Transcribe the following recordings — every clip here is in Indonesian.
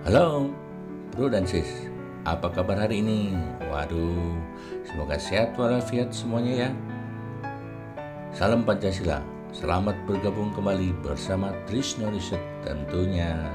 Halo bro dan sis, apa kabar hari ini? Waduh, semoga sehat walafiat semuanya ya. Salam Pancasila, selamat bergabung kembali bersama Trisno Riset tentunya.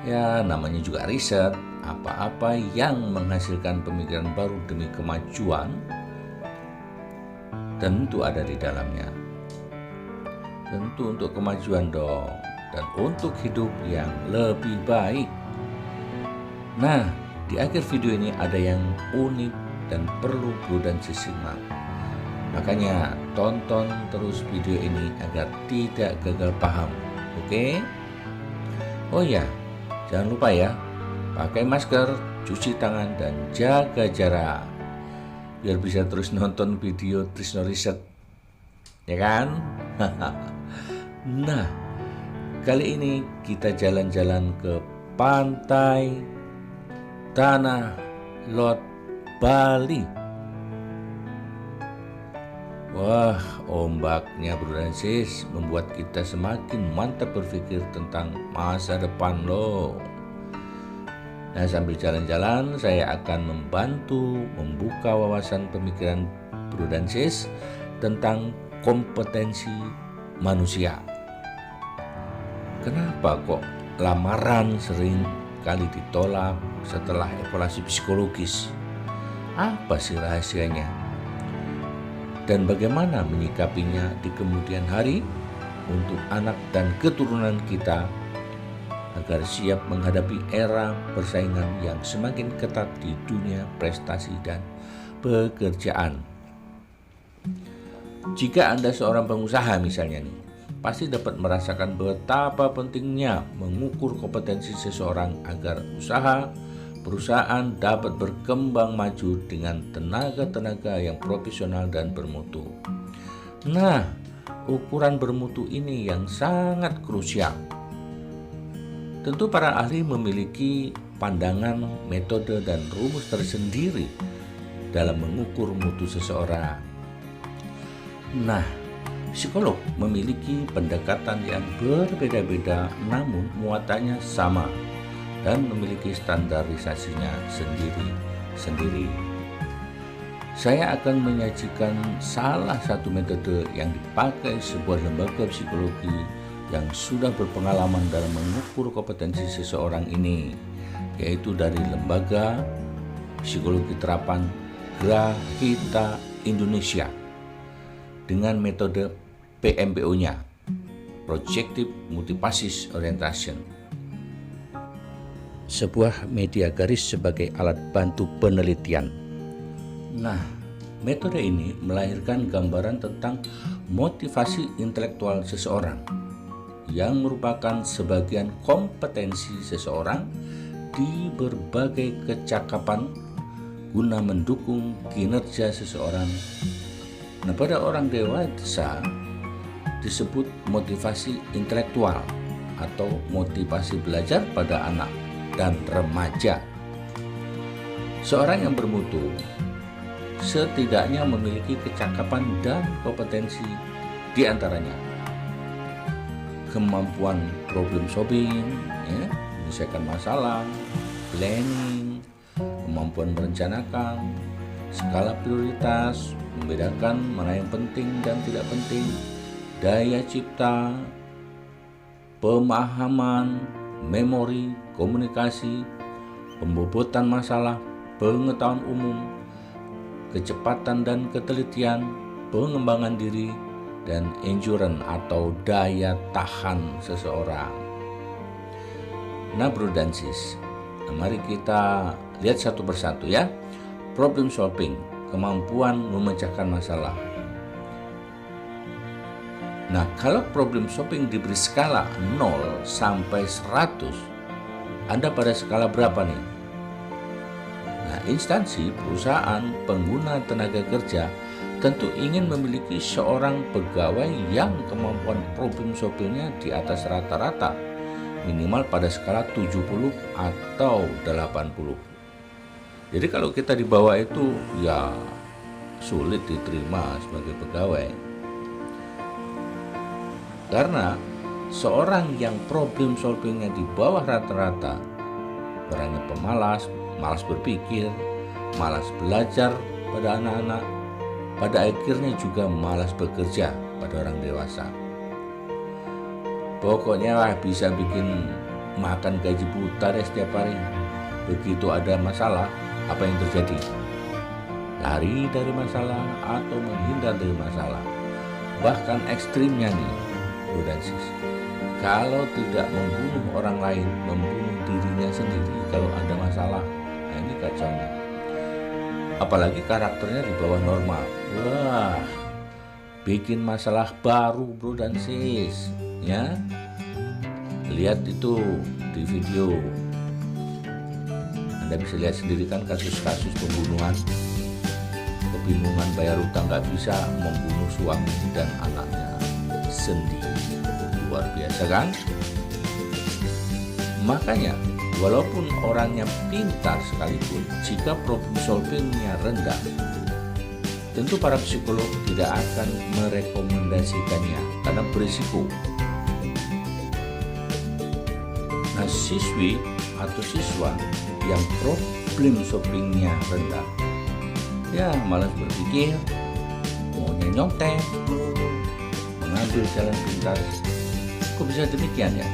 Ya, namanya juga riset, apa-apa yang menghasilkan pemikiran baru demi kemajuan tentu ada di dalamnya. Tentu untuk kemajuan dong, dan untuk hidup yang lebih baik. Nah, di akhir video ini ada yang unik dan perlu bro dan sis simak. Makanya tonton terus video ini agar tidak gagal paham. Oke? Oh ya, jangan lupa ya, pakai masker, cuci tangan, dan jaga jarak biar bisa terus nonton video Trisno Riset, ya kan? Nah, kali ini kita jalan-jalan ke pantai Tanah Lot, Bali. Wah, ombaknya bro dan sis membuat kita semakin mantap berpikir tentang masa depan loh. Nah, sambil jalan-jalan saya akan membantu membuka wawasan pemikiran bro dan sis tentang kompetensi manusia. Kenapa kok lamaran sering kali ditolak setelah evaluasi psikologis? Apa sih rahasianya? Dan bagaimana menyikapinya di kemudian hari untuk anak dan keturunan kita agar siap menghadapi era persaingan yang semakin ketat di dunia prestasi dan pekerjaan. Jika Anda seorang pengusaha misalnya nih, pasti dapat merasakan betapa pentingnya mengukur kompetensi seseorang agar perusahaan dapat berkembang maju dengan tenaga-tenaga yang profesional dan bermutu. Nah, ukuran bermutu ini yang sangat krusial. Tentu para ahli memiliki pandangan, metode, dan rumus tersendiri dalam mengukur mutu seseorang. Nah, psikolog memiliki pendekatan yang berbeda-beda namun muatannya sama dan memiliki standarisasinya sendiri-sendiri. Saya akan menyajikan salah satu metode yang dipakai sebuah lembaga psikologi yang sudah berpengalaman dalam mengukur kompetensi seseorang ini, yaitu dari Lembaga Psikologi Terapan Grahita Indonesia dengan metode PMBO-nya, Projective Multibasis Orientation, sebuah media garis sebagai alat bantu penelitian. Nah, metode ini melahirkan gambaran tentang motivasi intelektual seseorang yang merupakan sebagian kompetensi seseorang di berbagai kecakapan guna mendukung kinerja seseorang. Nah, pada orang dewasa disebut motivasi intelektual atau motivasi belajar pada anak dan remaja. Seorang yang bermutu setidaknya memiliki kecakapan dan kompetensi, di antaranya kemampuan problem solving, menyelesaikan masalah, planning, kemampuan merencanakan, skala prioritas, membedakan mana yang penting dan tidak penting, daya cipta, pemahaman, memori, komunikasi, pembobotan masalah, pengetahuan umum, kecepatan dan ketelitian, pengembangan diri, dan endurance atau daya tahan seseorang. Nah bro dan sis, mari kita lihat satu persatu ya. Problem solving, kemampuan memecahkan masalah. Nah, kalau problem solving diberi skala 0 sampai 100, Anda pada skala berapa nih? Nah, instansi, perusahaan, pengguna tenaga kerja tentu ingin memiliki seorang pegawai yang kemampuan problem solvingnya di atas rata-rata, minimal pada skala 70 atau 80. Jadi kalau kita di bawah itu ya sulit diterima sebagai pegawai. Karena seorang yang problem solvingnya di bawah rata-rata orangnya pemalas, malas berpikir, malas belajar pada anak-anak, pada akhirnya juga malas bekerja pada orang dewasa. Pokoknya bisa bikin makan gaji buta deh setiap hari. Begitu ada masalah, apa yang terjadi? Lari dari masalah atau menghindar dari masalah. Bahkan ekstrimnya nih, bro dan sis, kalau tidak membunuh orang lain, membunuh dirinya sendiri kalau ada masalah. Nah ini kacaunya. Apalagi karakternya di bawah normal. Wah, bikin masalah baru bro dan sis, ya. Lihat itu di video. Anda bisa lihat sendiri kan kasus-kasus pembunuhan, kebingungan bayar utang nggak bisa, membunuh suami dan anaknya sendiri. Luar biasa kan? Makanya walaupun orangnya pintar sekalipun, jika problem solvingnya rendah, tentu para psikolog tidak akan merekomendasikannya karena berisiko. Nah, siswi atau siswa yang problem solvingnya rendah, ya malas berpikir, maunya nyontek, mengambil jalan pintas. Kok bisa demikian ya?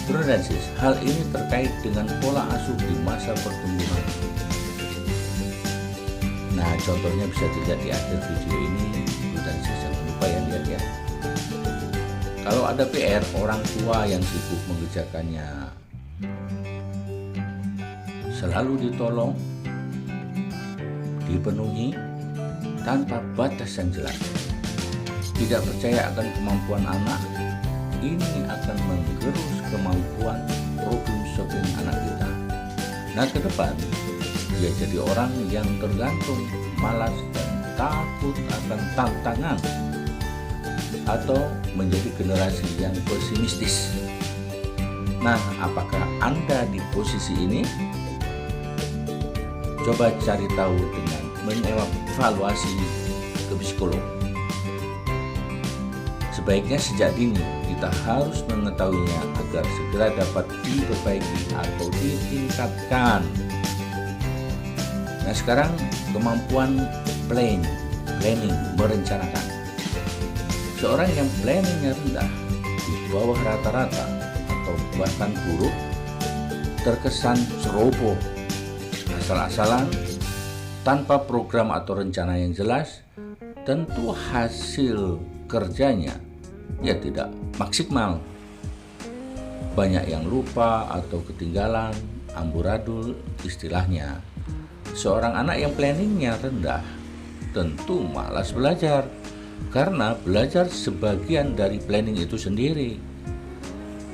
Bro dan sis, hal ini terkait dengan pola asuh di masa pertumbuhan. Nah, contohnya bisa dilihat di akhir video ini. Bro dan sis, jangan lupa ya lihat ya. Kalau ada PR, orang tua yang sibuk mengerjakannya selalu ditolong, dipenuhi tanpa batas yang jelas. Tidak percaya akan kemampuan anak, ini akan menggerus kemampuan problem solving anak kita. Nah, ke depan dia jadi orang yang tergantung, malas dan takut akan tantangan, atau menjadi generasi yang pesimistis. Nah, apakah Anda di posisi ini? Coba cari tahu dengan mengevaluasi ke psikolog. Sebaiknya sejak dini kita harus mengetahuinya agar segera dapat diperbaiki atau ditingkatkan. Nah, sekarang kemampuan planning, merencanakan. Seorang yang planningnya rendah, di bawah rata-rata atau bahkan buruk, terkesan ceroboh, asal-asalan, tanpa program atau rencana yang jelas, tentu hasil kerjanya ya tidak maksimal. Banyak yang lupa atau ketinggalan, amburadul istilahnya. Seorang anak yang planningnya rendah tentu malas belajar, karena belajar sebagian dari planning itu sendiri.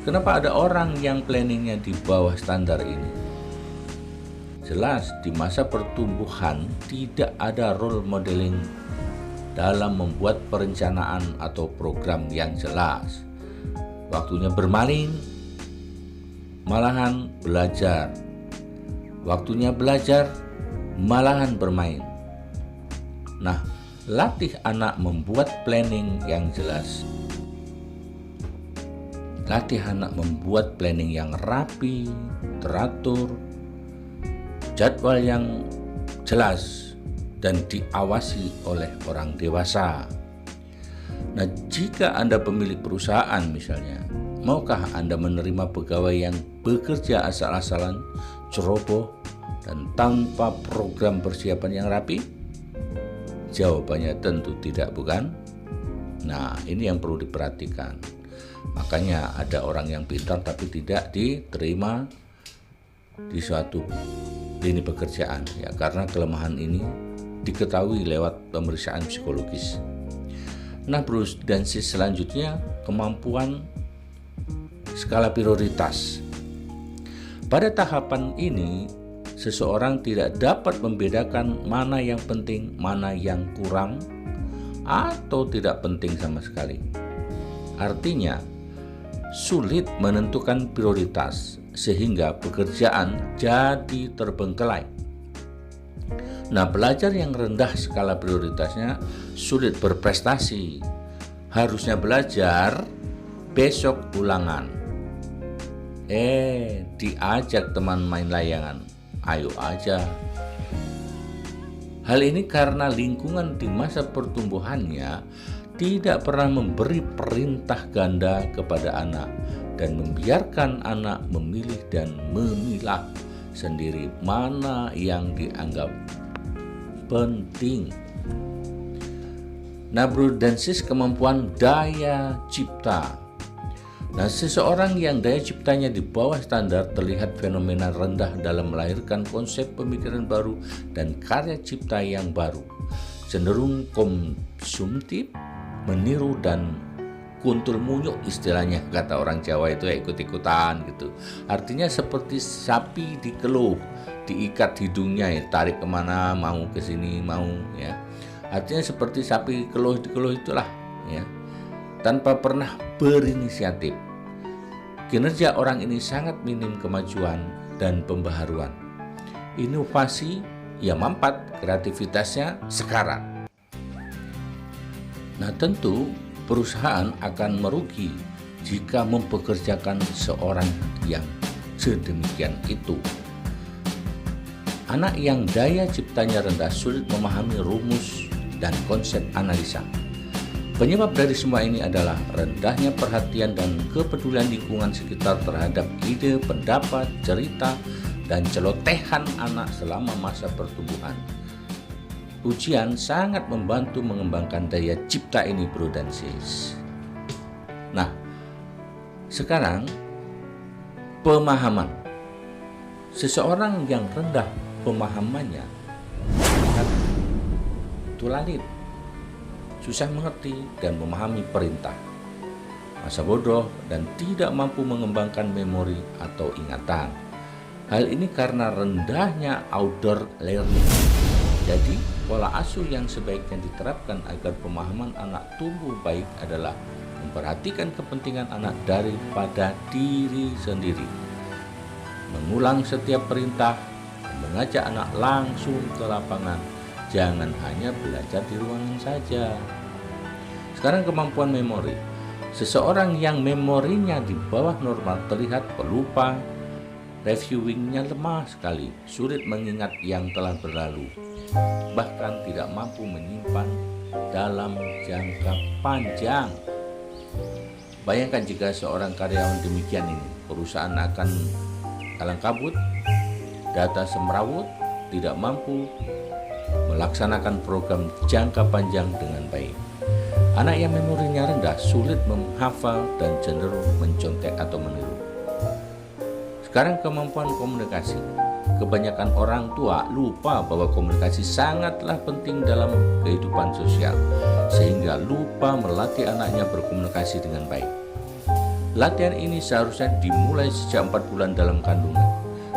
Kenapa ada orang yang planningnya di bawah standar ini? Jelas di masa pertumbuhan tidak ada role modeling dalam membuat perencanaan atau program yang jelas. Waktunya bermain, malahan belajar. Waktunya belajar, malahan bermain. Nah, latih anak membuat planning yang jelas. Latih anak membuat planning yang rapi, teratur, jadwal yang jelas, dan diawasi oleh orang dewasa. Nah, jika Anda pemilik perusahaan misalnya, maukah Anda menerima pegawai yang bekerja asal-asalan, ceroboh, dan tanpa program persiapan yang rapi? Jawabannya tentu tidak, bukan? Nah, ini yang perlu diperhatikan. Makanya ada orang yang pintar tapi tidak diterima di suatu lini pekerjaan, ya, karena kelemahan ini diketahui lewat pemeriksaan psikologis. Nah, bro dan sis, selanjutnya kemampuan skala prioritas. Pada tahapan ini, seseorang tidak dapat membedakan mana yang penting, mana yang kurang, atau tidak penting sama sekali. Artinya, sulit menentukan prioritas sehingga pekerjaan jadi terbengkelai. Nah, pelajar yang rendah skala prioritasnya sulit berprestasi. Harusnya belajar, besok ulangan. diajak teman main layangan, ayo aja. Hal ini karena lingkungan di masa pertumbuhannya tidak pernah memberi perintah ganda kepada anak dan membiarkan anak memilih dan memilah sendiri mana yang dianggap penting. Nah, bro dan sis, kemampuan daya cipta. Nah, seseorang yang daya ciptanya di bawah standar terlihat fenomena rendah dalam melahirkan konsep pemikiran baru dan karya cipta yang baru. Cenderung konsumtif, meniru dan kuntul munyuk istilahnya, kata orang Jawa itu ya, ikut-ikutan gitu. Artinya seperti sapi dikeluh, diikat hidungnya ya, tarik kemana mau, ke sini mau ya. Artinya seperti sapi dikeluh itulah ya, tanpa pernah berinisiatif. Kinerja orang ini sangat minim kemajuan dan pembaharuan. Inovasi ya mampat, kreativitasnya sekarat. Nah, tentu perusahaan akan merugi jika mempekerjakan seorang yang sedemikian itu. Anak yang daya ciptanya rendah sulit memahami rumus dan konsep analisa. Penyebab dari semua ini adalah rendahnya perhatian dan kepedulian lingkungan sekitar terhadap ide, pendapat, cerita, dan celotehan anak selama masa pertumbuhan. Ujian sangat membantu mengembangkan daya cipta ini, bro dan sis. Nah, sekarang pemahaman. Seseorang yang rendah pemahamannya tulalit, susah mengerti dan memahami perintah, masa bodoh, dan tidak mampu mengembangkan memori atau ingatan. Hal ini karena rendahnya outdoor learning. Jadi, pola asuh yang sebaiknya diterapkan agar pemahaman anak tumbuh baik adalah memperhatikan kepentingan anak daripada diri sendiri, mengulang setiap perintah, mengajak anak langsung ke lapangan. Jangan hanya belajar di ruangan saja. Sekarang kemampuan memori. Seseorang yang memorinya di bawah normal terlihat pelupa, reviewingnya lemah sekali, sulit mengingat yang telah berlalu, bahkan tidak mampu menyimpan dalam jangka panjang. Bayangkan jika seorang karyawan demikian ini, perusahaan akan kalang kabut, data semrawut, tidak mampu melaksanakan program jangka panjang dengan baik. Anak yang memorinya rendah sulit menghafal dan cenderung mencontek atau meniru. Sekarang kemampuan komunikasi. Kebanyakan orang tua lupa bahwa komunikasi sangatlah penting dalam kehidupan sosial, sehingga lupa melatih anaknya berkomunikasi dengan baik. Latihan ini seharusnya dimulai sejak 4 bulan dalam kandungan.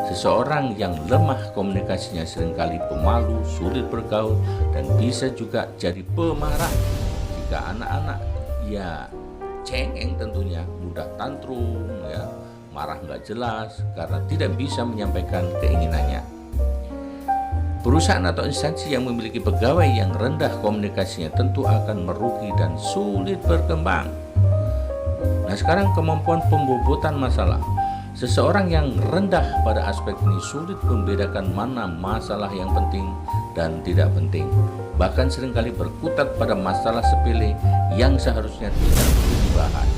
Seseorang yang lemah komunikasinya seringkali pemalu, sulit bergaul, dan bisa juga jadi pemarah. Jika anak-anak ya cengeng tentunya, mudah tantrum, ya, marah nggak jelas karena tidak bisa menyampaikan keinginannya. Perusahaan atau instansi yang memiliki pegawai yang rendah komunikasinya tentu akan merugi dan sulit berkembang. Nah, sekarang kemampuan pembobotan masalah. Seseorang yang rendah pada aspek ini sulit membedakan mana masalah yang penting dan tidak penting. Bahkan seringkali berkutat pada masalah sepele yang seharusnya tidak perlu dibahas.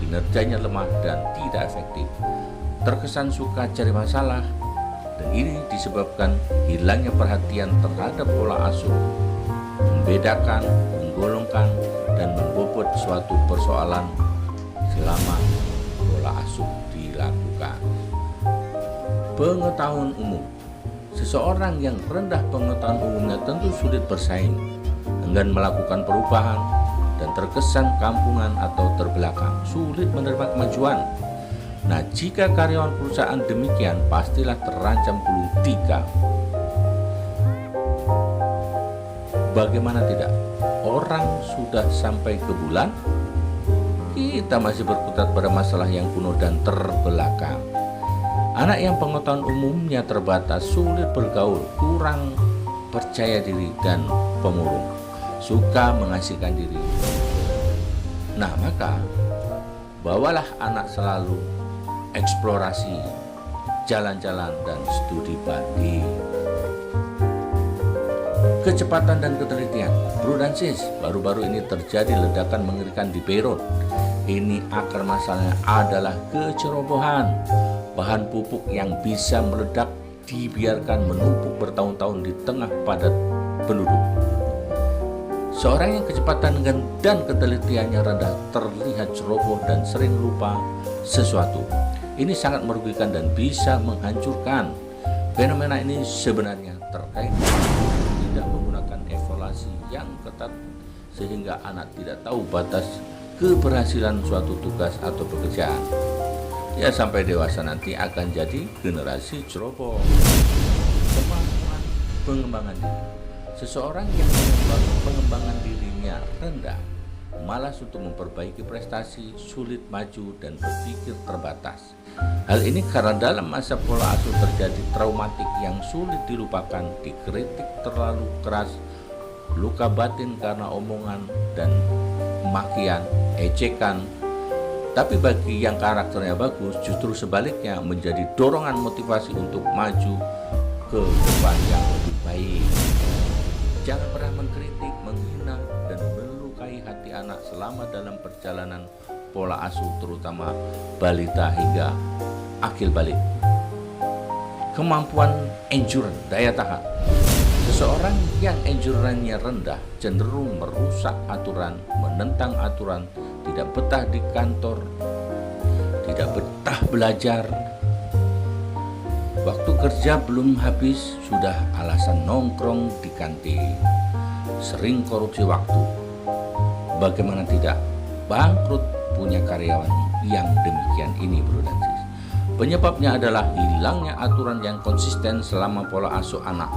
Kinerjanya lemah dan tidak efektif. Terkesan suka cari masalah, dan ini disebabkan hilangnya perhatian terhadap pola asuh, membedakan, menggolongkan, dan membobot suatu persoalan selama pola asuh dilakukan. Pengetahuan umum. Seseorang yang rendah pengetahuan umumnya tentu sulit bersaing, enggan melakukan perubahan, dan terkesan kampungan atau terbelakang, sulit menerima kemajuan. Nah, jika karyawan perusahaan demikian, pastilah terancam gulung tikar. Bagaimana tidak? Orang sudah sampai ke bulan, kita masih berkutat pada masalah yang kuno dan terbelakang. Anak yang pengetahuan umumnya terbatas, sulit bergaul, kurang percaya diri, dan pemurung, suka mengasihkan diri. Nah, maka bawalah anak selalu eksplorasi, jalan-jalan, dan studi banding. Kecepatan dan ketelitian. Bro dan sis, baru-baru ini terjadi ledakan mengerikan di Beirut. Ini akar masalahnya adalah kecerobohan. Bahan pupuk yang bisa meledak dibiarkan menumpuk bertahun-tahun di tengah padat penduduk. Seorang yang kecepatan dan ketelitiannya rendah terlihat ceroboh dan sering lupa sesuatu. Ini sangat merugikan dan bisa menghancurkan. Fenomena ini sebenarnya terkait tidak menggunakan evaluasi yang ketat sehingga anak tidak tahu batas keberhasilan suatu tugas atau pekerjaan. Ya, sampai dewasa nanti akan jadi generasi ceroboh. Kemampuan pengembangan diri. Seseorang yang pengembangan dirinya rendah, malas untuk memperbaiki prestasi, sulit maju dan berpikir terbatas. Hal ini karena dalam masa pola asuh terjadi traumatik yang sulit dilupakan, dikritik terlalu keras, luka batin karena omongan dan makian, ejekan. Tapi bagi yang karakternya bagus, justru sebaliknya menjadi dorongan motivasi untuk maju ke depan yang lebih baik. Jangan pernah mengkritik, menghina, dan melukai hati anak selama dalam perjalanan pola asuh, terutama balita hingga akil balik. Kemampuan endurance, daya tahan. Seseorang yang endurance-nya rendah cenderung merusak aturan, menentang aturan, tidak betah di kantor, tidak betah belajar. Waktu kerja belum habis sudah alasan nongkrong di kantin. Sering korupsi waktu. Bagaimana tidak bangkrut punya karyawan yang demikian ini, bro dan sis. Penyebabnya adalah hilangnya aturan yang konsisten selama pola asuh anak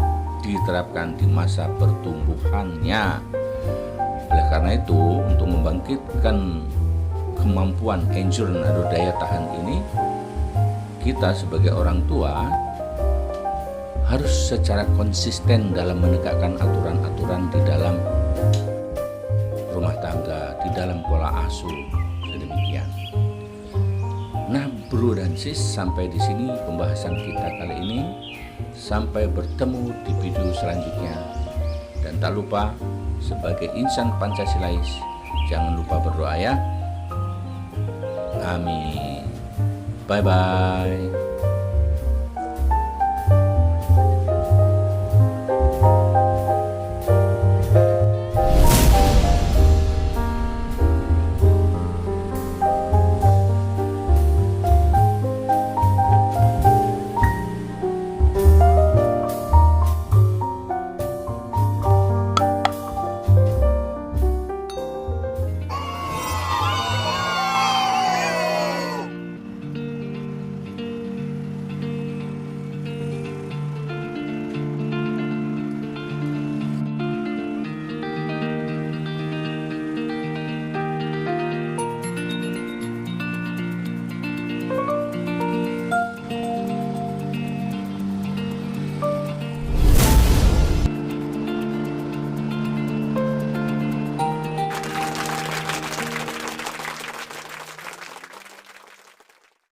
diterapkan di masa pertumbuhannya. Oleh karena itu, untuk membangkitkan kemampuan endurance atau daya tahan ini, kita sebagai orang tua harus secara konsisten dalam menegakkan aturan-aturan di dalam rumah tangga, di dalam pola asuh sedemikian. Nah, bro dan sis, sampai di sini pembahasan kita kali ini. Sampai bertemu di video selanjutnya. Dan tak lupa, sebagai insan Pancasilais, jangan lupa berdoa ya. Amin. Bye-bye.